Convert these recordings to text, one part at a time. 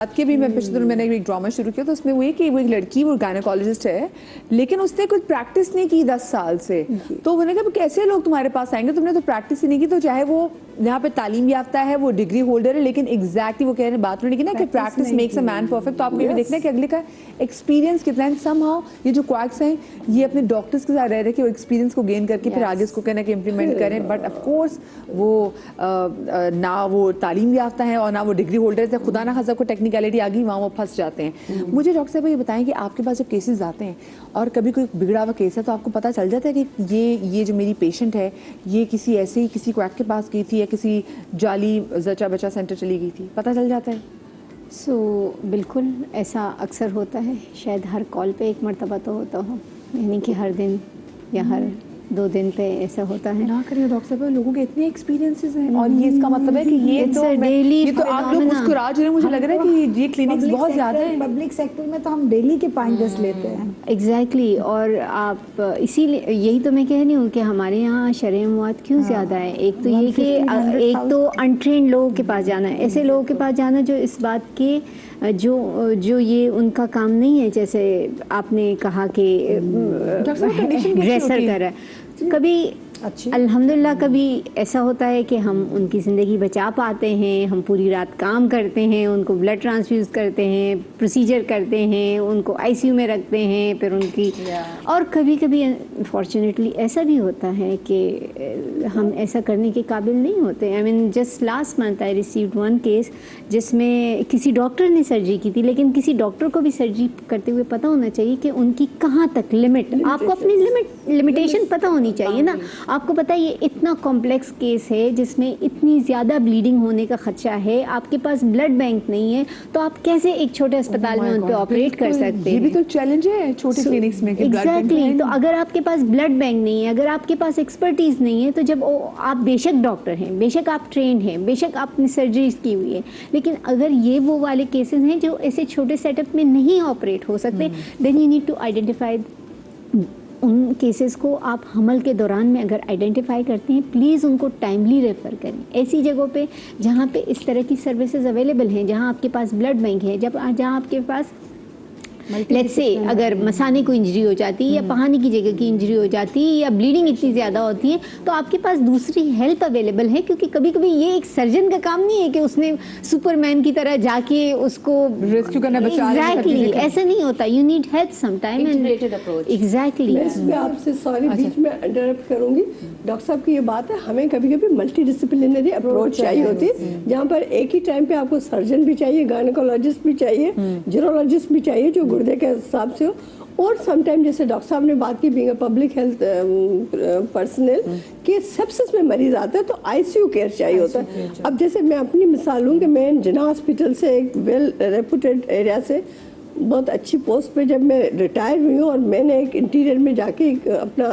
बात की भी मैं पिछले दिनों मैंने एक ड्रामा शुरू किया तो उसमें वो कि वो एक लड़की वो गायनेकोलॉजिस्ट है लेकिन उसने कुछ प्रैक्टिस नहीं की 10 साल से। तो मैंने कहा कैसे लोग तुम्हारे पास आएंगे, तुमने तो प्रैक्टिस ही नहीं की। तो चाहे वो यहाँ पे तालीम याफ्ता है, वो डिग्री होल्डर है, लेकिन एग्जैक्टली वो कह रहे हैं बात नहीं की ना कि practice makes a man perfect. तो आपको ये भी देखना है कि अगले का एक्सपीरियंस कितना है। समहाउ ये जो क्वैक्स हैं ये अपने डॉक्टर्स के साथ रह रहे कि वो एक्सपीरियंस को गेन करके फिर आगे इसको कहना कि इम्प्लीमेंट करें। बट ऑफकोर्स वो ना वो तालीम याफ्ता है और ना वो डिग्री होल्डर है। खुदा ना खासा को टेक्निकलिटी आ गई, वहाँ वो फंस जाते हैं। मुझे डॉक्टर साहब ये बताएं कि आपके पास जब केसेस आते हैं और कभी कोई बिगड़ा हुआ केस है तो आपको पता चल जाता है कि ये जो मेरी पेशेंट है ये किसी ऐसे ही किसी क्वैक के पास गई थी या किसी जाली जचा बचा सेंटर चली गई थी, पता चल जाता है? बिल्कुल ऐसा अक्सर होता है। शायद हर कॉल पे एक मर्तबा तो होता हो, यानी कि हर दिन या हर 2 दिन पे ऐसा होता है। ना करिए डॉक्टर साहब, लोगों के इतने एक्सपीरियंसेस हैं और ये इसका मतलब है कि ये तो आप लोग मुस्कुरा रहे हैं। मुझे लग रहा है कि ये क्लिनिक्स बहुत ज़्यादा है। पब्लिक सेक्टर में तो हम डेली के 5-10 लेते हैं। एग्जैक्टली और आप इसीलिए यही तो मैं कह रही हूँ कि हमारे यहाँ शरह अमवात क्यों ज़्यादा है। एक तो ये कि एक तो अनट्रेंड लोगों के पास जाना है, ऐसे लोगों के पास जाना जो इस बात के जो ये उनका काम नहीं है। जैसे आपने कहा कि ड्रेसर कर रहा है, कभी अल्हम्दुलिल्लाह कभी ऐसा होता है कि हम उनकी ज़िंदगी बचा पाते हैं, हम पूरी रात काम करते हैं, उनको ब्लड ट्रांसफ्यूज़ करते हैं, प्रोसीजर करते हैं, उनको आईसीयू में रखते हैं, फिर उनकी और कभी कभी अनफॉर्चुनेटली ऐसा भी होता है कि हम ऐसा करने के काबिल नहीं होते। I mean just last month I received 1 case जिसमें किसी डॉक्टर ने सर्जरी की थी, लेकिन किसी डॉक्टर को भी सर्जरी करते हुए पता होना चाहिए कि उनकी कहाँ तक लिमिट, आपको अपनी लिमिटेशन पता होनी चाहिए ना। आपको पता है ये इतना कॉम्प्लेक्स केस है जिसमें इतनी ज़्यादा ब्लीडिंग होने का खदशा है, आपके पास ब्लड बैंक नहीं है, तो आप कैसे एक छोटे अस्पताल में उन पर ऑपरेट कर सकते हैं? ये भी तो चैलेंज है छोटे क्लिनिक्स में। एग्जैक्टली। तो अगर आपके पास ब्लड बैंक नहीं है, अगर आपके पास एक्सपर्टीज नहीं है, तो जब आप बेशक डॉक्टर हैं, बेशक आप ट्रेंड हैं, बेशक आपने सर्जरीज की हुई है, लेकिन अगर ये वो वाले केसेस हैं जो ऐसे छोटे सेटअप में नहीं ऑपरेट हो सकते, then you need to identify उन केसेस को। आप हमल के दौरान में अगर आइडेंटिफाई करते हैं, प्लीज़ उनको टाइमली रेफ़र करें ऐसी जगहों पे जहाँ पे इस तरह की सर्विसेज अवेलेबल हैं, जहाँ आपके पास ब्लड बैंक है, जहाँ आपके पास लेट्स से अगर मसाने को इंजरी हो जाती है या पहानी की जगह की इंजरी हो जाती है या ब्लीडिंग इतनी ज़्यादा होती है, तो आपके पास दूसरी हेल्प अवेलेबल है। क्योंकि कभी कभी ये एक सर्जन का काम नहीं है कि उसने सुपरमैन की तरह जाके उसको रेस्क्यू करना, बचाना। एग्जैक्टली ऐसा नहीं होता। You need help some time and exactly. मैं इसमें आपसे सॉरी बीच में इंटरप्ट करूंगी। डॉक्टर साहब की ये बात है, हमें कभी कभी मल्टी डिसिप्लिनरी अप्रोच चाहिए होती है, जहाँ पर एक ही टाइम पे आपको सर्जन भी चाहिए, गायनेकोलॉजिस्ट भी चाहिए, यूरोलॉजिस्ट भी चाहिए जो गुर्दे के हिसाब से हो, और समटाइम जैसे डॉक्टर साहब ने बात की being a public health personnel कि सेप्सिस में मरीज आता है तो आईसीयू केयर चाहिए होता है। अब जैसे मैं अपनी मिसाल लूँ कि मैं जिन्ना हॉस्पिटल से एक वेल रेपुटेड एरिया से बहुत अच्छी पोस्ट पे जब मैं रिटायर हुई हूँ और मैंने एक इंटीरियर में जाके अपना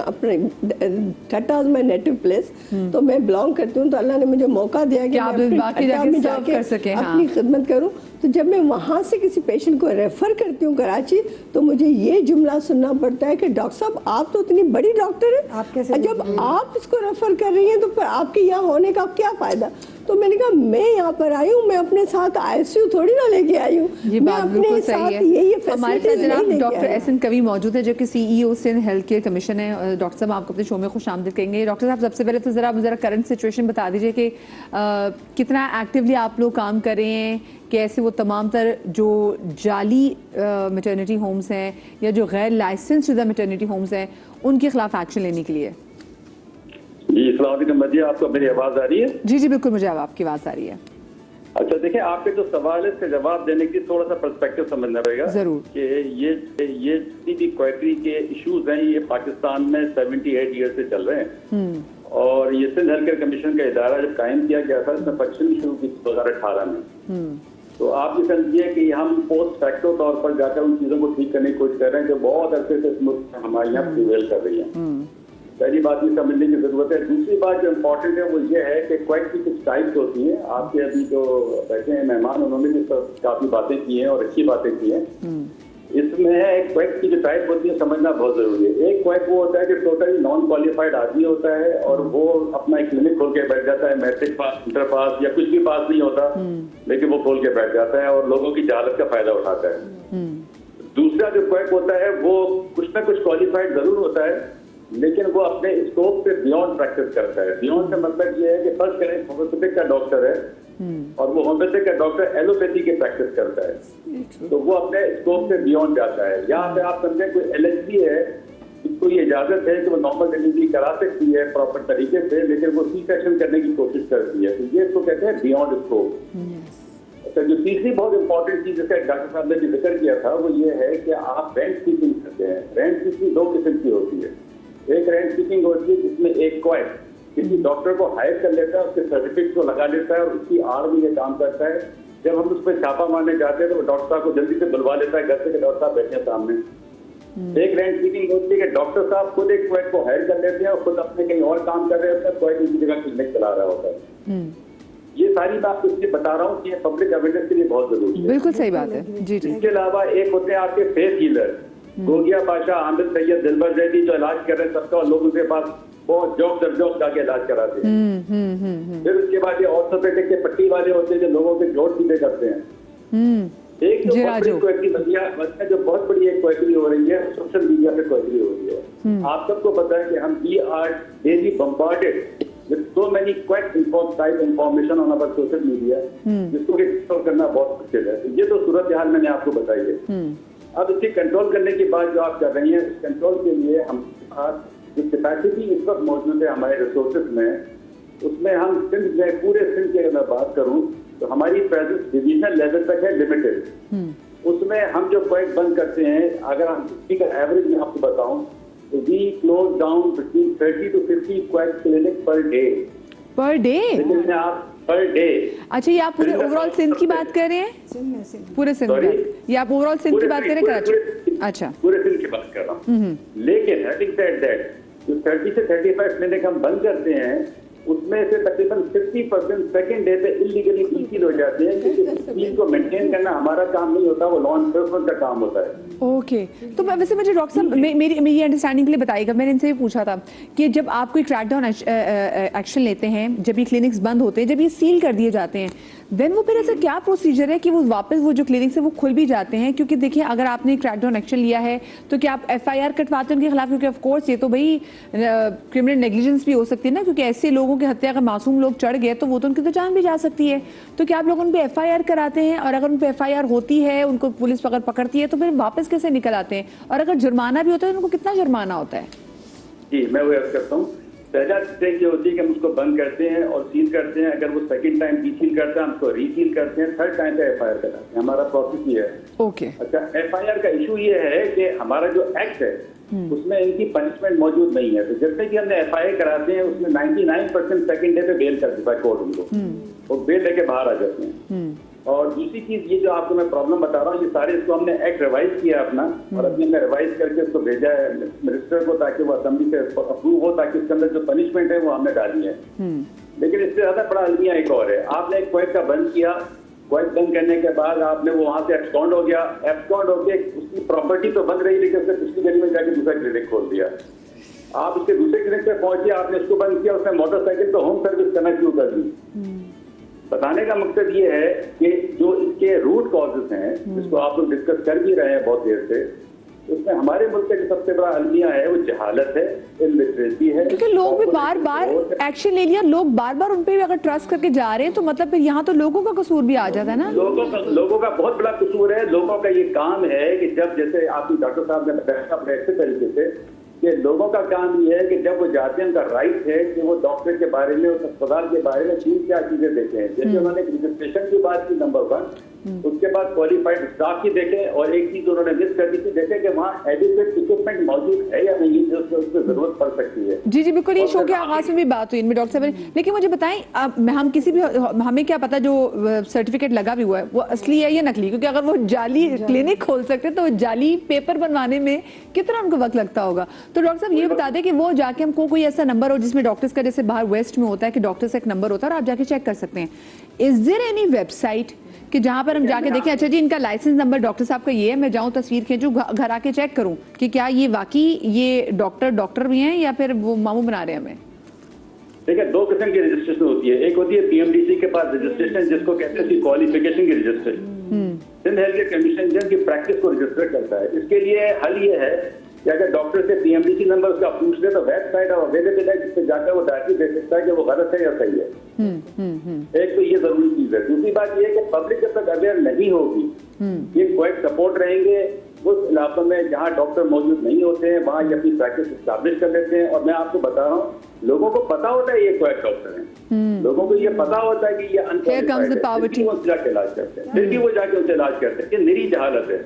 ठट्टा माई नेटिव प्लेस, तो मैं बिलोंग करती हूँ, तो अल्लाह ने मुझे मौका दिया कि मैं ठट्टा में जाके अपनी खिदमत करूँ। तो जब मैं वहाँ से किसी पेशेंट को रेफ़र करती हूँ कराची, तो मुझे ये जुमला सुनना पड़ता है कि डॉक्टर साहब आप तो इतनी बड़ी डॉक्टर हैं, जब आप इसको रेफ़र कर रही हैं तो फिर आपके यहाँ होने का क्या फ़ायदा? तो मैंने कहा मैं यहाँ पर आई हूँ, मैं अपने साथ आईसीयू थोड़ी ना लेके आई हूँ, मैं अपने साथ यही हमारे साथ जनाब डॉक्टर एहसन कवी मौजूद है जो कि CEO Sindh health care commission है। डॉक्टर साहब आपको अपने शो में खुश आमदीद कहेंगे। डॉक्टर साहब सबसे पहले तो ज़रा करंट सिचुएशन बता दीजिए कि कितना एक्टिवली आप लोग काम कर रहे हैं, कैसे वो तमाम तर जो जाली मैटरनिटी होम्स हैं या जो गैर लाइसेंस शुदा मैटरनिटी होम्स हैं उनके खिलाफ एक्शन लेने के लिए। जी अस्सलाम वालेकुम मजिया, आपको मेरी आवाज़ आ रही है? जी बिल्कुल, मुझे आपकी आवाज़ आ रही है। अच्छा देखिए, आपके जो सवाल है इसका जवाब देने की थोड़ा सा पर्सपेक्टिव समझना पड़ेगा जरूर कि ये जितनी भी क्वालिटी के इश्यूज हैं ये पाकिस्तान में 78 ईयर से चल रहे हैं। और ये सिंध हेल्थ केयर कमीशन का इदारा जब कायम किया गया था इसमें फंक्शन शुरू की 2018 में। तो आप ये समझिए कि हम पोस्ट फैक्टो तौर पर जाकर उन चीज़ों को ठीक करने की कोशिश कर रहे हैं जो बहुत अरसे से हमारे यहाँ प्रिवेल कर रही है। पहली बात ये समझने की जरूरत है। दूसरी बात जो इम्पोर्टेंट है वो ये है कि क्वाइट की कुछ टाइप्स होती हैं। आपके अभी जो बैठे हैं मेहमान उन्होंने भी काफ़ी बातें की हैं और अच्छी बातें की हैं इसमें क्वैक की जो टाइप होती है समझना बहुत जरूरी है। एक क्वैक वो होता है कि टोटली नॉन क्वालिफाइड आदमी होता है और वो अपना एक क्लिनिक खोल के बैठ जाता है, मैट्रिक पास, इंटर पास या कुछ भी पास नहीं होता, लेकिन वो खोल के बैठ जाता है और लोगों की जहालत का फायदा उठाता है। दूसरा जो क्वैक होता है वो कुछ ना कुछ क्वालिफाइड जरूर होता है, लेकिन वो अपने स्कोप से बियॉन्ड प्रैक्टिस करता है। बियॉन्ड का मतलब ये है कि फर्स्ट करें होम्योपैथिक का डॉक्टर है और वो होम्योपैथिक का डॉक्टर एलोपैथी की प्रैक्टिस करता है, तो वो अपने स्कोप से बियॉन्ड जाता है। यहाँ पे आप समझे कोई एलएचडी है, इसको ये इजाजत है कि वो नॉर्मल डिलीवरी करा सकती है प्रॉपर तरीके से, लेकिन वो सी सेक्शन करने की कोशिश करती है, तो ये इसको कहते हैं बियॉन्ड स्कोप। अच्छा, जो तीसरी बहुत इंपॉर्टेंट चीज जिसका डॉक्टर साहब ने जिक्र किया था वो ये है कि आप रेंट सीकिंग करते हैं। रेंट सीकिंग दो किस्म की होती है। एक रेंट सीकिंग होती है जिसमें एक क्वैक किसी डॉक्टर को हायर कर लेता है, उसके सर्टिफिकेट को लगा लेता है और उसकी आड़ में ये काम करता है। जब हम उस पर छापा मारने जाते हैं तो वो डॉक्टर साहब को जल्दी से बुलवा लेता है घर से कि डॉक्टर साहब बैठे हैं सामने। एक रेंट सीकिंग होती है कि डॉक्टर साहब खुद एक क्वैक को हायर कर लेते हैं और खुद अपने कहीं और काम कर रहे होते हैं, क्वैक उनकी जगह क्लिनिक चला रहा होता है। ये सारी बात इसलिए बता रहा हूँ कि पब्लिक अवेयरनेस के लिए बहुत जरूरी है। बिल्कुल सही बात है जी जी। इसके अलावा एक होते हैं आपके फेस हीलर, गोगिया बादशाह, आमिर सैयद, दिलबर जैदी, जो इलाज कर रहे हैं सबका, और लोग उनके पास बहुत जॉब दर जॉब जाके इलाज कराते हैं। फिर उसके बाद ये ऑर्थोपेडिक के पट्टी वाले होते हैं जो लोगों के जोड़ सीधे करते हैं। एक जो बहुत बड़ी क्वेरी जो बहुत बड़ी एक क्वेरी हो रही है सोशल मीडिया पे क्वेरी हो रही है। आप सबको पता है कि हम we are daily bombarded with so many quack type information on our social media, जिसको कंट्रोल करना बहुत मुश्किल है। तो ये तो सूरत हाल मैंने आपको बताई है। अब इसे कंट्रोल करने की बात जो आप कर रही हैं, कंट्रोल के लिए हम जो कैपेसिटी इस वक्त मौजूद है हमारे रिसोर्सेज में, उसमें हम सिंध में, पूरे सिंध की अगर मैं बात करूं तो हमारी प्रेजेंस डिविजनल लेवल तक है लिमिटेड। उसमें हम जो क्वैक बंद करते हैं, अगर हम का एवरेज में आपको बताऊं तो we close down between 30 to 50 quack clinic per day. Per day? लेकिन आप पर डे। अच्छा, ये आप पूरे ओवरऑल सिंध की बात कर रहे हैं? पूरे सिंध की? ये आप ओवरऑल सिंध की बात कर रहे हैं कराची? अच्छा, पूरे सिंध की बात कर रहा हूँ। लेकिन हैविंग सेड दैट, जो 30 से 35 क्लिनिक हम बंद करते हैं उसमें से तकरीबन 50% सेकंड डे पे इलीगली डिलीट हो जाते हैं, क्योंकि चीज को मेंटेन करना हमारा काम नहीं होता, वो लॉ एनफोर्समेंट का काम होता है। ओके, तो वैसे मुझे डॉक्टर साहब मेरी अंडरस्टैंडिंग के लिए बताइएगा, मैंने इनसे भी पूछा था कि जब आप कोई क्रैकडाउन एक्शन लेते हैं, जब ये क्लिनिक्स बंद होते हैं, जब ये सील कर दिए जाते हैं, देन वो फिर ऐसा क्या प्रोसीजर है कि वो वापस वो जो क्लिनिक्स है वो खुल भी जाते हैं? क्योंकि देखिए, अगर आपने क्रैकडाउन एक्शन लिया है तो क्या आप FIR कटवाते हैं उनके खिलाफ? क्योंकि ऑफ कोर्स ये तो भाई क्रिमिनल नेग्लिजेंस भी हो सकती है ना, क्योंकि ऐसे लोगों की हत्या अगर मासूम लोग चढ़ गए तो वो तो उनकी तो जान भी जा सकती है। तो क्या आप लोग उन पर FIR कराते हैं? और अगर उन पर FIR होती है, उनको पुलिस अगर पकड़ती है, तो फिर वापस कैसे निकल आते हैं? और अगर जुर्माना भी होता है तो उनको कितना जुर्माना होता है? जी, मैं वो अर्ज करता हूँ। पहला स्टेज जो होती है कि हम उसको बंद करते हैं और सील करते हैं। अगर वो सेकंड टाइम डीसील करता है हम उसको रीसील करते हैं, थर्ड टाइम पे FIR कराते हैं। हमारा प्रोसेस ये है। ओके। अच्छा, FIR का इशू ये है कि हमारा जो एक्ट है उसमें इनकी पनिशमेंट मौजूद नहीं है। तो जैसे कि हमने FIR कराते हैं उसमें 99% सेकंड डे पे बेल कर देता है कोर्ट उनको, वो बेल लेके बाहर आ जाते हैं। और दूसरी चीज ये जो आपको मैं प्रॉब्लम बता रहा हूँ, ये सारे इसको हमने एक्ट रिवाइज किया अपना, और अभी हमने रिवाइज करके उसको भेजा है मिनिस्टर को ताकि वो असेंबली से अप्रूव हो, ताकि उसके अंदर जो पनिशमेंट है वो हमने डाली है। लेकिन इससे ज्यादा बड़ा अलमिया एक और है। आपने एक क्वैक का बंद किया, क्वैक बंद करने के बाद आपने वो वहां से एब्सकॉन्ड हो गया, एब्सकॉन्ड होके उसकी प्रॉपर्टी तो बंद रही, लेकिन उसने पिछली गली में जाके दूसरा क्लिनिक खोल दिया। आप उसके दूसरे क्लिनिक पे पहुंचे, आपने उसको बंद किया, उसने मोटरसाइकिल पे होम सर्विस करना शुरू कर दी। बताने का मकसद ये है कि जो इसके रूट कॉजेज हैं, जिसको आप लोग डिस्कस कर भी रहे हैं बहुत देर से, उसमें हमारे मुल्क का जो सबसे बड़ा अलमिया है वो जहालत है, इलिटरेसी है। क्योंकि लोग भी बार बार एक्शन ले लिया, लोग बार बार उन पे भी अगर ट्रस्ट करके जा रहे हैं तो मतलब फिर यहाँ तो लोगों का कसूर भी आ जाता है ना। लोगों का बहुत बड़ा कसूर है। लोगों का ये काम है कि जब, जैसे आपकी डॉक्टर साहब ने बताया अपने अच्छे तरीके से, कि लोगों का काम ये है कि जब वो जाते हैं, उनका राइट है कि वो डॉक्टर के बारे में, उस अस्पताल के बारे में 3-4 चीजें देखें। जैसे उन्होंने रजिस्ट्रेशन की बात की, नंबर 1, उसके बाद क्वालिफाइड स्टाफ की देखें, और एक चीज उन्होंने मिस कर दी थी, देखें कि वहाँ एडिक्वेट इक्विपमेंट मौजूद है या नहीं, जो उसको जरूरत पड़ सकती है। जी जी बिल्कुल, ये शो के आगाज में भी बात हुई इनमें डॉक्टर साहब। लेकिन मुझे बताएं, हम किसी भी, हमें क्या पता जो सर्टिफिकेट लगा भी हुआ है वो असली है या नकली? क्योंकि अगर वो जाली क्लिनिक खोल सकते तो जाली पेपर बनवाने में कितना उनको वक्त लगता होगा। तो डॉक्टर साहब ये बता दें कि वो जाके हमको कोई ऐसा नंबर हो जिसमें डॉक्टर्स का, जैसे बाहर वेस्ट में होता है कि डॉक्टर्स का एक नंबर होता है और आप जाके चेक कर सकते हैं। इज देयर एनी वेबसाइट कि जहाँ पर हम जाके देखें अच्छा जी इनका लाइसेंस नंबर डॉक्टर साहब का ये है, मैं जाऊँ तस्वीर खींचूं, घर आके चेक करूं कि क्या ये वाकई ये डॉक्टर भी हैं या फिर वो मामू बना रहे हैं हमें? देखिए, दो किस्म की रजिस्ट्रेशन होती है। एक होती है पीएमडीसी के पास रजिस्ट्रेशन, जिसको कहते हैं क्वालिफिकेशन की registration. Sindh health care commission जिनकी प्रैक्टिस को रजिस्टर करता है, इसके लिए हल ये है कि अगर डॉक्टर से पीएमडीसी नंबर उसका पूछ ले तो वेबसाइट और अवेलेबल है, जिससे जाकर वो डायरेक्टली देख सकता है कि वो गलत है या सही है। एक तो ये जरूरी चीज है। दूसरी बात ये है कि पब्लिक जब तक अवेयर नहीं होगी, ये क्वाइट सपोर्ट रहेंगे उस इलाकों में जहाँ डॉक्टर मौजूद नहीं होते हैं, वहाँ ये अपनी प्रैक्टिस स्टैब्लिश कर लेते हैं। और मैं आपको बता रहा हूँ, लोगों को पता होता है ये क्वाइट डॉक्टर हैं, लोगों को ये पता होता है कि ये अनक्वालिफाइड है, फिर भी वो जाके इलाज करते हैं, फिर भी वो जाके उनसे इलाज करते हैं। ये निरी जहालत है।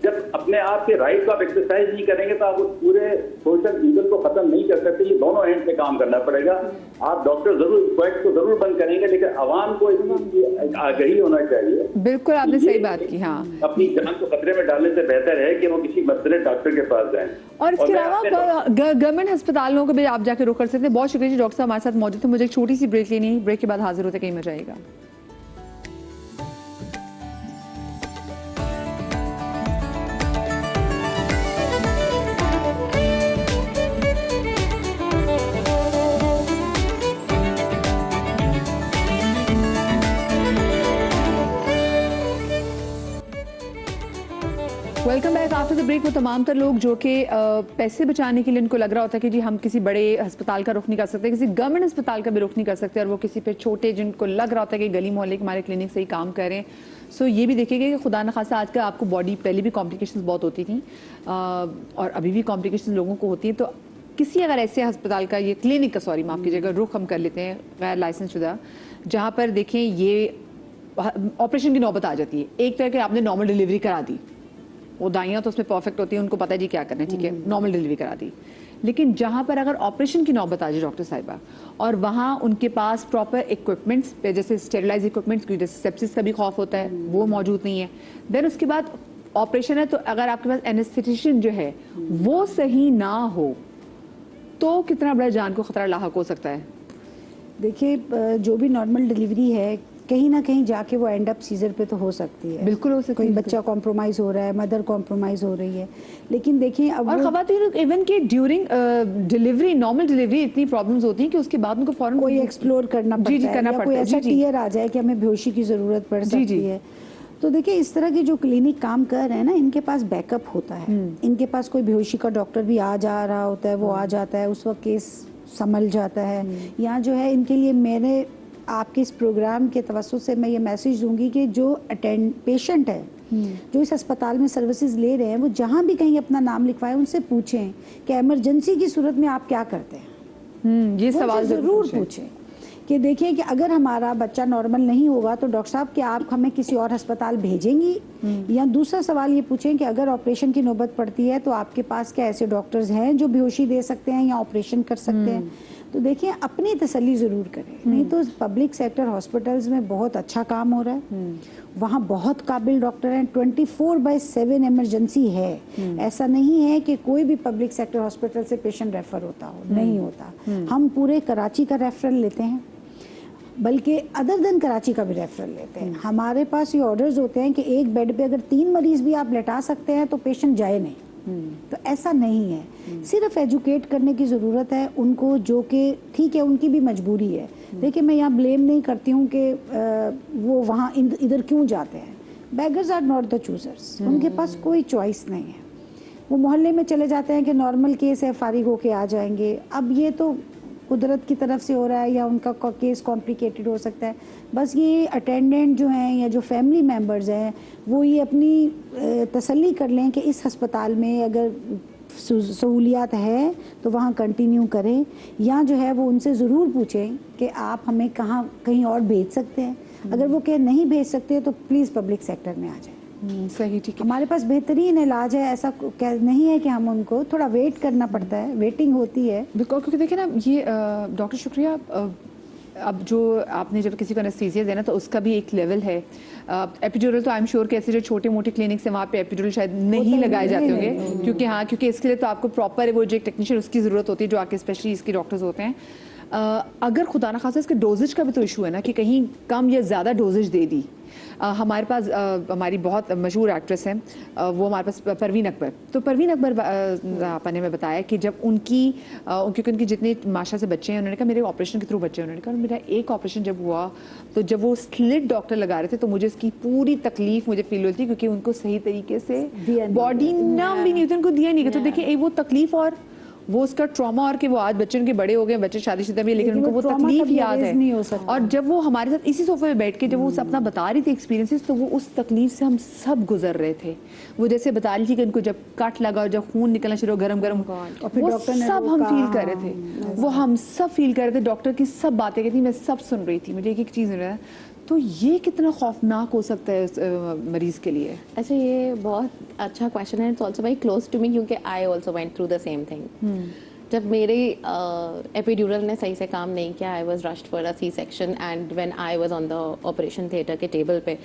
जब अपने आप के राइट को आप एक्सरसाइज नहीं करेंगे तो आप उस पूरे सोशल ईगल को खत्म नहीं कर सकते। ये दोनों एंड से काम करना पड़ेगा। आप डॉक्टर जरूर क्वाइट को जरूर बंद करेंगे, लेकिन आवाम को इसकी आगाही होना चाहिए। बिल्कुल, आपने सही बात की। हाँ, अपनी जान को खतरे में डालने से बेहतर है कि वो किसी मसले डॉक्टर के पास जाएं। और इसके अलावा गवर्नमेंट अस्पतालों को भी आप जाके रुक कर सकते हैं। बहुत शुक्रिया जी, डॉक्टर साहब हमारे साथ मौजूद थे। मुझे एक छोटी सी ब्रेक लेनी है, ब्रेक के बाद हाजिर होते कहीं मजा आएगा। Welcome back after the break. वो तमाम तर लोग जो कि पैसे बचाने के लिए उनको लग रहा होता है कि जी हम किसी बड़े अस्पताल का रुख नहीं कर सकते, किसी गवर्नमेंट अस्पताल का भी रुख नहीं कर सकते, और वो किसी पे छोटे जिनको लग रहा होता है कि गली मोहल्ले के हमारे क्लिनिक से ही काम कर रहे हैं। सो ये भी देखिएगा कि खुदा न खासा आजकल आपको बॉडी पहले भी कॉम्प्लिकेशंस बहुत होती थी और अभी भी कॉम्प्लिकेशंस लोगों को होती हैं। तो किसी अगर ऐसे अस्पताल का, ये क्लिनिक का सॉरी माफ़ कीजिएगा, रुख हम कर लेते हैं गैर लाइसेंस शुदा, जहाँ पर देखें ये ऑपरेशन की नौबत आ जाती है। एक तरह के आपने नॉर्मल डिलीवरी करा दी, वो दाइयाँ तो उसमें परफेक्ट होती हैं, उनको पता है जी क्या करना है, ठीक है, नॉर्मल डिलीवरी करा दी। लेकिन जहाँ पर अगर ऑपरेशन की नौबत आ जाए डॉक्टर साहिबा, और वहाँ उनके पास प्रॉपर इक्विपमेंट्स जैसे स्टेरिलाइज इक्विपमेंट्स, क्योंकि जैसे सेप्सिस का भी खौफ होता है, वो मौजूद नहीं है। देन उसके बाद ऑपरेशन है, तो अगर आपके पास एनेस्थेटिशियन जो है वो सही ना हो तो कितना बड़ा जान को खतरा लाहक हो सकता है। देखिए, जो भी नॉर्मल डिलीवरी है कहीं ना कहीं जाके वो एंड अप सीजर पे तो हो सकती है। बिल्कुल हो सकती कोई है। बच्चा कॉम्प्रोमाइज हो रहा है, मदर कॉम्प्रोमाइज हो रही है। लेकिन देखिए अब और खवातीन इवन के ड्यूरिंग डिलीवरी, नॉर्मल डिलीवरी इतनी प्रॉब्लम्स होती हैं कि उसके बाद उनको फौरन कोई एक्सप्लोर करना पड़ता है, करना या पड़ता कोई है। ऐसा टीयर आ जाए कि हमें बेहोशी की जरूरत पड़ सकती है। तो देखिए, इस तरह के जो क्लिनिक काम कर रहे हैं ना, इनके पास बैकअप होता है। इनके पास कोई बेहोशी का डॉक्टर भी आ जा रहा होता है, वो आ जाता है, उस वक्त केस संभल जाता है। यहाँ जो है इनके लिए मैंने आपके इस प्रोग्राम के तवज्जो से मैं ये मैसेज दूंगी कि जो पेशेंट है, जो इस अस्पताल में सर्विसेज ले रहे हैं, वो जहाँ भी कहीं अपना नाम लिखवाएं, उनसे पूछें कि इमरजेंसी की सूरत में आप क्या करते हैं। ये सवाल जरूर पूछें कि देखिए कि अगर हमारा बच्चा नॉर्मल नहीं होगा तो डॉक्टर साहब क्या आप हमें किसी और अस्पताल भेजेंगी। या दूसरा सवाल ये पूछें कि अगर ऑपरेशन की नौबत पड़ती है तो आपके पास क्या ऐसे डॉक्टर्स हैं जो बेहोशी दे सकते हैं या ऑपरेशन कर सकते हैं। तो देखिए, अपनी तसल्ली ज़रूर करें। नहीं तो पब्लिक सेक्टर हॉस्पिटल्स में बहुत अच्छा काम हो रहा है, वहाँ बहुत काबिल डॉक्टर हैं, 24/7 इमरजेंसी है। ऐसा नहीं है कि कोई भी पब्लिक सेक्टर हॉस्पिटल से पेशेंट रेफर होता हो, नहीं होता। हम पूरे कराची का रेफरल लेते हैं, बल्कि अदर देन कराची का भी रेफरल लेते हैं। हमारे पास ये ऑर्डर्स होते हैं कि एक बेड पे अगर 3 मरीज भी आप लेटा सकते हैं तो पेशेंट जाए नहीं। तो ऐसा नहीं है, सिर्फ एजुकेट करने की ज़रूरत है उनको, जो कि ठीक है उनकी भी मजबूरी है। देखिए, मैं यहाँ ब्लेम नहीं करती हूँ कि वो वहाँ इधर क्यों जाते हैं। Beggars are not the choosers, उनके पास कोई चॉइस नहीं है। वो मोहल्ले में चले जाते हैं कि नॉर्मल केस है, फारिग होके आ जाएंगे। अब ये तो कुदरत की तरफ से हो रहा है या उनका केस कॉम्प्लिकेटेड हो सकता है। बस ये अटेंडेंट जो हैं या जो फैमिली मेंबर्स हैं, वो ये अपनी तसल्ली कर लें कि इस अस्पताल में अगर सहूलियात है तो वहाँ कंटिन्यू करें, या जो है वो उनसे ज़रूर पूछें कि आप हमें कहाँ कहीं और भेज सकते हैं। अगर वो कहीं नहीं भेज सकते तो प्लीज़ पब्लिक सेक्टर में आ जाए। सही, ठीक है। हमारे पास बेहतरीन इलाज है, ऐसा नहीं है कि हम उनको थोड़ा वेट करना पड़ता है, वेटिंग होती है। क्योंकि देखिए ना, ये डॉक्टर शुक्रिया, अब जो आपने जब किसी को एनेस्थीसिया देना तो उसका भी एक लेवल है। एपिड्यूरल तो आई एम श्योर कि ऐसे जो छोटे मोटे क्लिनिक्स हैं वहाँ पे एपिड्यूरल शायद नहीं लगाए जाते होंगे, क्योंकि हाँ, क्योंकि इसके लिए तो आपको प्रॉपर वो जो एक टेक्नीशियन उसकी ज़रूरत होती है, जो आके स्पेशली इसके डॉक्टर्स होते हैं। अगर खुदा ना खासा इसके डोजेज का भी तो इशू है ना कि कहीं कम या ज़्यादा डोजेज दे दी। हमारे पास हमारी बहुत मशहूर एक्ट्रेस हैं, वो हमारे पास परवीन अकबर। तो परवीन अकबर आपा ने मैं बताया कि जब क्योंकि उनकी जितने माशा से बच्चे हैं, उन्होंने कहा मेरे ऑपरेशन के थ्रू बच्चे हैं। उन्होंने कहा मेरा एक ऑपरेशन जब हुआ तो जब वो स्लिट डॉक्टर लगा रहे थे तो मुझे इसकी पूरी तकलीफ मुझे फील होती थी, क्योंकि उनको सही तरीके से बॉडी नम भी नहीं होती, उनको दिया नहीं गया। तो देखिए वो तकलीफ और वो उसका ट्रॉमा, और कि वो आज बच्चे उनके बड़े हो गए, बच्चे शादीशुदा भी, लेकिन उनको वो तकलीफ याद है। और जब वो हमारे साथ इसी सोफे पे बैठ के जब वो अपना बता रही थी एक्सपीरियंसेस, तो वो उस तकलीफ से हम सब गुजर रहे थे। वो जैसे बता रही थी कि उनको जब कट लगा और जब खून निकलना शुरू गरम गरम, वो सब हम फील कर रहे थे, वो हम सब फील कर रहे थे। डॉक्टर की सब बातें कहती, मैं सब सुन रही थी, मुझे एक एक चीज़ सुन रहा था। तो ये कितना खौफनाक हो सकता है उस मरीज के लिए? अच्छा, ये बहुत अच्छा क्वेश्चन है। It's also very close to me, क्योंकि I also went through the same thing. जब मेरे एपिड्यूरल ने सही से काम नहीं किया, I was rushed for a C section, and when I was on the operation theatre के टेबल पे,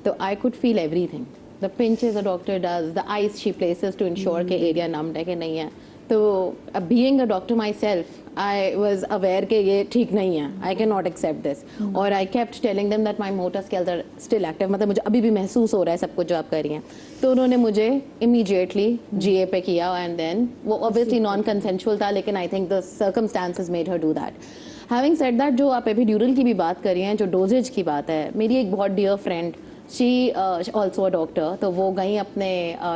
तो I could feel everything, the pinches the doctor does, the ice she places to ensure के area numbed है कि नहीं है। तो being a doctor myself, I was aware कि ये ठीक नहीं है, I can not accept this, और I kept telling them that my motor skills are still active, मतलब मुझे अभी भी महसूस हो रहा है सब कुछ जो आप कर रही हैं। तो उन्होंने मुझे इमीडिएटली GA पे किया, एंड देन वो ऑब्वियसली नॉन कंसेंशुअल था, लेकिन I think the circumstances made her do that. Having said that, जो आप एपिड्यूरल की भी बात कर रही हैं, जो डोजेज की बात है, मेरी एक बहुत dear friend, she also a doctor, तो वो गई अपने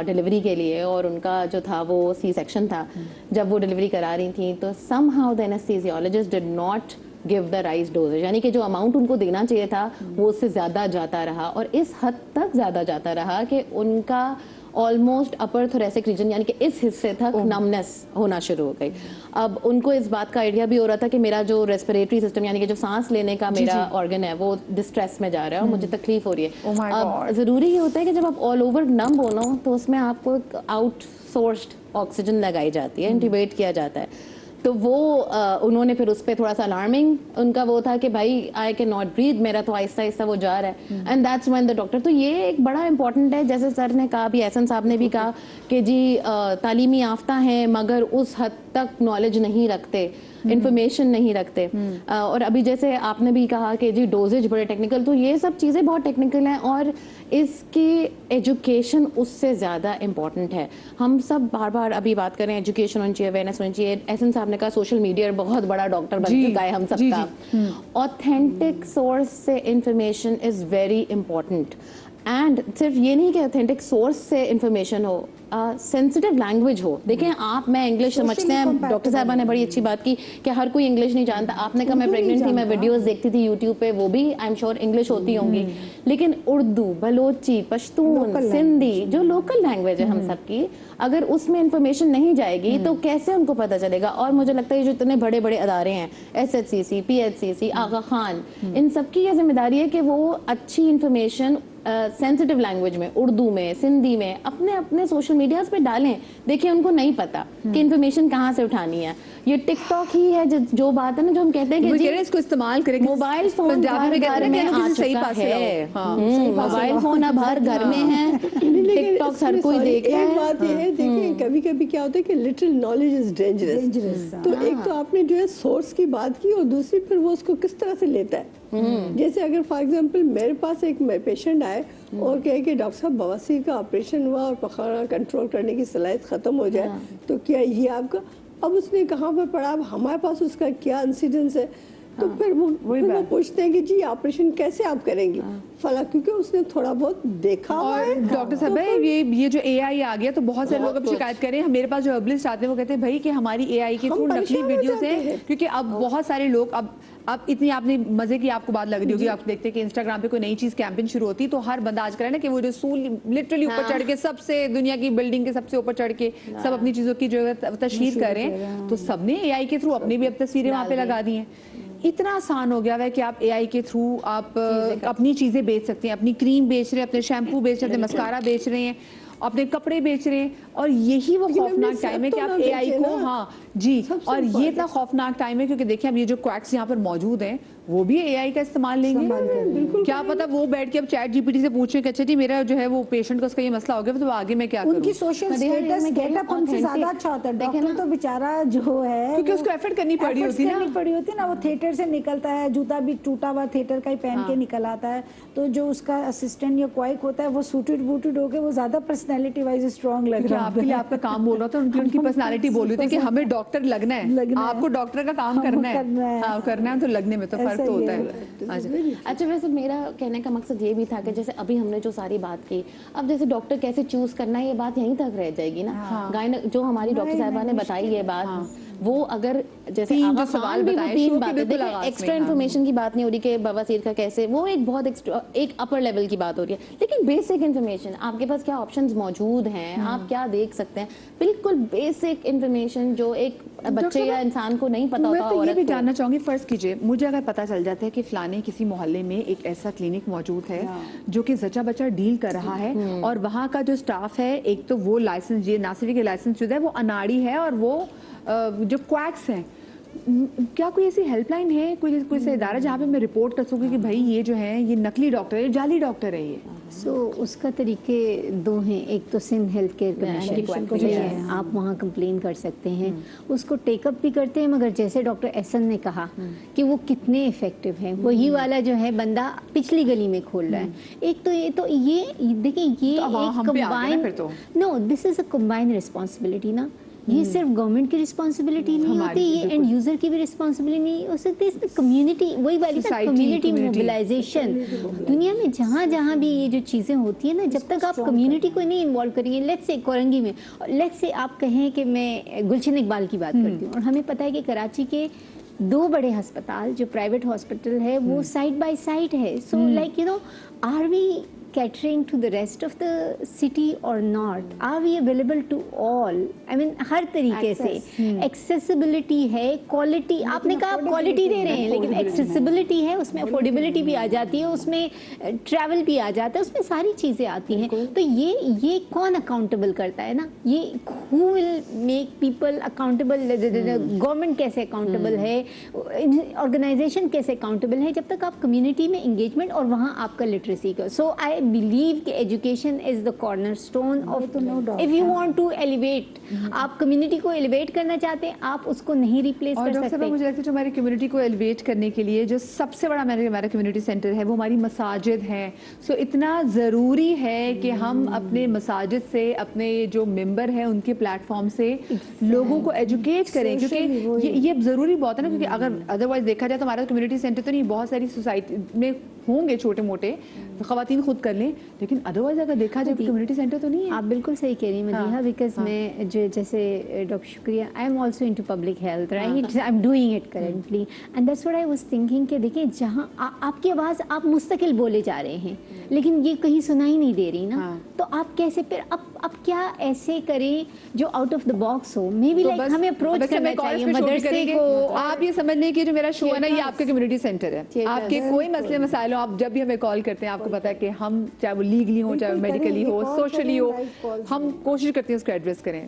डिलीवरी के लिए, और उनका जो था वो सी सेक्शन था। जब वो डिलीवरी करा रही थी, तो somehow the anaesthesiologist did not give the right dosages, यानी कि जो अमाउंट उनको देना चाहिए था वो उससे ज़्यादा जाता रहा, और इस हद तक ज़्यादा जाता रहा कि उनका ऑलमोस्ट अपर थोरेसिक रीजन, यानी कि इस हिस्से तक नमनेस होना शुरू हो गई। अब उनको इस बात का आइडिया भी हो रहा था कि मेरा जो रेस्पिरेटरी सिस्टम, यानी कि जो सांस लेने का मेरा ऑर्गन है, वो डिस्ट्रेस में जा रहा है और मुझे तकलीफ हो रही है। अब ज़रूरी ये होता है कि जब आप ऑल ओवर नम हो ना, तो उसमें आपको आउटसोर्स्ड ऑक्सीजन लगाई जाती है, इंट्यूबेट किया जाता है। तो वो उन्होंने फिर उस पर थोड़ा सा अलार्मिंग उनका वो था कि भाई आई कैन नॉट ब्रीथ, मेरा तो आहिस्ता आहिस्ता वो जा रहा है, and that's when the doctor. तो ये एक बड़ा इंपॉर्टेंट है, जैसे सर ने कहा, भी एहसन साहब ने भी कहा कि जी तालीमी याफ्ता हैं मगर उस हद तक नॉलेज नहीं रखते, इन्फॉर्मेशन नहीं रखते। और अभी जैसे आपने भी कहा कि जी डोजेज बड़े टेक्निकल, तो ये सब चीज़ें बहुत टेक्निकल हैं, और इसकी एजुकेशन उससे ज़्यादा इम्पॉर्टेंट है। हम सब बार बार अभी बात करें, एजुकेशन होनी चाहिए, अवेयरनेस होनी चाहिए। एहसन साहब ने कहा सोशल मीडिया बहुत बड़ा डॉक्टर बन चुका है हम सबका। ऑथेंटिक सोर्स से information is very important, and सिर्फ ये नहीं कि ऑथेंटिक सोर्स से इंफॉर्मेशन हो, सेंसिटिव लैंग्वेज हो। देखें आप, मैं इंग्लिश समझते हैं, डॉक्टर साहबा ने बड़ी अच्छी बात की कि हर कोई इंग्लिश नहीं जानता। आपने कहा मैं प्रेग्नेंट थी, मैं वीडियोस देखती थी यूट्यूब पे, वो भी आई एम श्योर इंग्लिश होती होंगी, लेकिन उर्दू, बलोची, पश्तून, सिंधी, जो लोकल लैंग्वेज है हम सबकी, अगर उसमें इंफॉर्मेशन नहीं जाएगी तो कैसे उनको पता चलेगा। और मुझे लगता है जो इतने बड़े बड़े अदारे हैं, SHCC, PHCC, आगा खान, इन सबकी ये जिम्मेदारी है कि वो अच्छी इंफॉर्मेशन सेंसिटिव लैंग्वेज में, उर्दू में, सिंधी में, अपने अपने सोशल मीडियाज पे डालें। देखिए उनको नहीं पता कि इन्फॉर्मेशन कहाँ से उठानी है। ये टिकटॉक ही है जो बात है ना, जो हम कहते हैं कि जी इसको इस्तेमाल करें, मोबाइल फोन घर घर में आ चुका है। मोबाइल फोन अब हर घर में है, टिकटॉक हर कोई देख रहा है। एक बात ये है, देखिए कभी कभी क्या होता है कि लिटिल नॉलेज इज डेंजरस। तो एक तो आपने जो है सोर्स की बात की, और दूसरी फिर वो उसको किस तरह से लेता है। जैसे अगर फॉर एग्जांपल मेरे पास एक पेशेंट आए और कहे कि डॉक्टर साहब बवासीर का ऑपरेशन हुआ और पखाना कंट्रोल करने की सलाहियत खत्म हो जाए, तो क्या ये आपका, अब उसने कहाँ पर पढ़ा, अब हमारे पास उसका क्या इंसिडेंस है, तो फिर वो पूछते हैं कि जी ऑपरेशन कैसे आप करेंगे फला, क्योंकि उसने थोड़ा बहुत देखा हुआ है। डॉक्टर साहब ये जो AI आ गया, तो बहुत सारे लोग अब शिकायत कर रहे हैं। मेरे पास जो हर्बलिस्ट आते हैं वो कहते हैं भाई कि हमारी AI के थ्रू नकली वीडियोस हैं, क्योंकि अब बहुत सारे लोग अब इतनी, आपने मजे की आपको बात लग रही होगी, आप देखते हैं कि इंस्टाग्राम पे कोई नई चीज कैंपेन शुरू होती है, तो हर बंदा आज कर रहा है ना कि वो जो सूल लिटरली ऊपर चढ़ के, सबसे दुनिया की बिल्डिंग के सबसे ऊपर चढ़ के सब अपनी चीजों की जो तशहीर कर रहे हैं, तो सबने AI के थ्रू अपनी भी अब तस्वीरें वहां पे लगा दी हैं। इतना आसान हो गया है कि आप AI के थ्रू आप अपनी चीजें बेच सकते हैं, अपनी क्रीम बेच रहे हैं, अपने शैम्पू बेच रहे हैं, अपने मस्कारा बेच रहे हैं, अपने कपड़े बेच रहे हैं। और यही वो खौफनाक टाइम है कि आप AI को, हाँ जी। सबसे और ये important। इतना खौफनाक टाइम है क्योंकि देखिए अब ये जो क्वैक्स यहाँ पर मौजूद हैं वो भी एआई का इस्तेमाल लेंगे। बिल्कुल क्या पता वो बैठ के अब चैट जीपीटी से पूछे कि अच्छा जी मेरा जो है वो पेशेंट का उसका ये मसला हो गया तो आगे मैं क्या करूं? उनकी social But they are status really getup हमसे authentic. ज्यादा अच्छा होता है। देखें डॉक्टर ना, तो बेचारा जो है क्योंकि वो उसको एफर्ट करनी पड़ी efforts होती है ना। करनी पड़ी होती है ना। वो थिएटर से निकलता है, जूता भी टूटा हुआ थिएटर का ही पहन के निकल आता है, तो जो उसका असिस्टेंट या क्वाइक होता है वो सूटेड बूटेड होके वो ज्यादा पर्सनैलिटी वाइज स्ट्रांग लग क्योंकि रहा आपके लिए आपका काम बोल रहा था, उनकी पर्सनालिटी बोल रही थी कि हमें डॉक्टर लगना है, आपको डॉक्टर का काम करना है। हाँ करना है तो लगने में तो फर्क तो होता है। अच्छा वैसे मेरा कहने का मकसद ये भी था कि जैसे अभी हमने जो सारी बात की, अब जैसे डॉक्टर कैसे चूज करना है ये बात यहीं तक रह जाएगी ना। जो हमारी डॉक्टर साहिबा ने बताई ये बात, वो अगर जैसे तीन आगा जो सवाल खान भी वो बताए, तीन शो के बातें बिल्कुल देखिए, आगाज में, एक्स्ट्रा हाँ। इन्फॉर्मेशन की बात नहीं हो रही कि बवासीर का कैसे, वो एक बहुत एक अपर लेवल की बात हो रही है, लेकिन बेसिक इन्फॉर्मेशन आपके पास क्या ऑप्शंस मौजूद हैं, आप क्या देख सकते हैं, बिल्कुल बेसिक इन्फॉर्मेशन जो एक बच्चे या इंसान को नहीं पता मैं होता। तो ये औरत भी को। जानना चाहूंगी, फर्ज कीजिए मुझे अगर पता चल जाता है कि फलाने किसी मोहल्ले में एक ऐसा क्लिनिक मौजूद है जो कि जच्चा बच्चा डील कर रहा है और वहाँ का जो स्टाफ है, एक तो वो लाइसेंस, ये नासिरी के लाइसेंस शुदा है, वो अनाड़ी है और वो जो क्वैक्स हैं, क्या कोई ऐसी हेल्पलाइन है, कोई ऐसा इदारा जहाँ पे मैं रिपोर्ट कर सकूँ कि भाई ये जो है ये नकली डॉक्टर है, जाली डॉक्टर है ये? सो उसका तरीके दो हैं। एक तो सिंध हेल्थ केयर कमीशन को है, आप वहाँ कंप्लेन कर सकते हैं, उसको टेकअप भी करते हैं, मगर जैसे डॉक्टर एहसन ने कहा कि वो कितने इफेक्टिव हैं, वही वाला जो है बंदा पिछली गली में खोल रहा है। एक तो ये देखिए ये तो एक हम पे आ गए ना फिर तो। No, this is a combined responsibility ना। ये सिर्फ गवर्नमेंट की रिस्पॉन्सिबिलिटी नहीं होती, ये एंड यूजर की भी रिस्पॉन्सिबिलिटी नहीं हो सकती, इसमें कम्युनिटी, वही वाली ना कम्युनिटी मोबिलाइजेशन। दुनिया में जहाँ जहाँ भी ये जो चीज़ें होती है ना, जब तक आप कम्युनिटी को नहीं इन्वॉल्व करेंगे, लेट्स से कोरंगी में, लेट्स से आप कहें कि मैं गुलशन इकबाल की बात करती हूँ, और हमें पता है कि कराची के 2 बड़े अस्पताल जो प्राइवेट हॉस्पिटल है वो साइड बाय साइड है। So like you know, are we catering to the rest of the city or not? Are we available to all? I mean हर तरीके से accessibility है, quality, आपने कहा आप quality दे रहे हैं, लेकिन accessibility है, उसमें affordability भी आ जाती है, उसमें travel भी आ जाता है, उसमें सारी चीज़ें आती हैं। तो ये कौन accountable करता है ना? ये who will make people accountable? Government कैसे accountable है? Organization कैसे accountable है? जब तक आप community में engagement और वहाँ आपका literacy का। So I believe कि education is the cornerstone of, if you want to elevate, आप community को elevate करना चाहते हैं, आप उसको नहीं replace और कर डॉक्टर साहब सकते। मुझे लगता है जो हमारी कम्युनिटी को एलिवेट करने के लिए जो सबसे बड़ा हमारा कम्युनिटी सेंटर है वो हमारी मसाजिद हैं। सो इतना ज़रूरी है कि हम अपने मसाजिद से, अपने जो मेंबर हैं उनके प्लेटफॉर्म से लोगों को एजुकेट करें, क्योंकि ये ज़रूरी बहुत है ना, क्योंकि अगर अदरवाइज देखा जाए तो हमारा कम्युनिटी सेंटर तो नहीं, बहुत सारी सोसाइटी में होंगे छोटे मोटे, ख़वातीन खुद कर लें, लेकिन अदरवाइज अगर देखा जाए कम्युनिटी सेंटर तो नहीं है। आप बिल्कुल सही कह रही हैं मदीहा, बिकॉज मैं जो जैसे डॉक्टर शुक्रिया, I am also into public health, right, I am doing it currently, and that's what I was thinking कि देखिए जहाँ आपकी आवाज़ आप मुस्तकिल बोले जा रहे हैं, लेकिन ये कहीं सुनाई नहीं दे रही ना, तो आप कैसे फिर अब क्या ऐसे करें जो आउट ऑफ द बॉक्स हो? मे बी लाइक हमें अप्रोच करना चाहिए मदरसे को। आप ये समझ लें कि जो मेरा शो है ना, ये आपका कम्युनिटी सेंटर है। आपके कोई मसले मसाइल हो, आप जब भी हमें कॉल करते हैं, आपको पता है कि हम चाहे वो लीगली हो, चाहे मेडिकली हो, सोशली हो, हम कोशिश करते हैं उसको एड्रेस करें।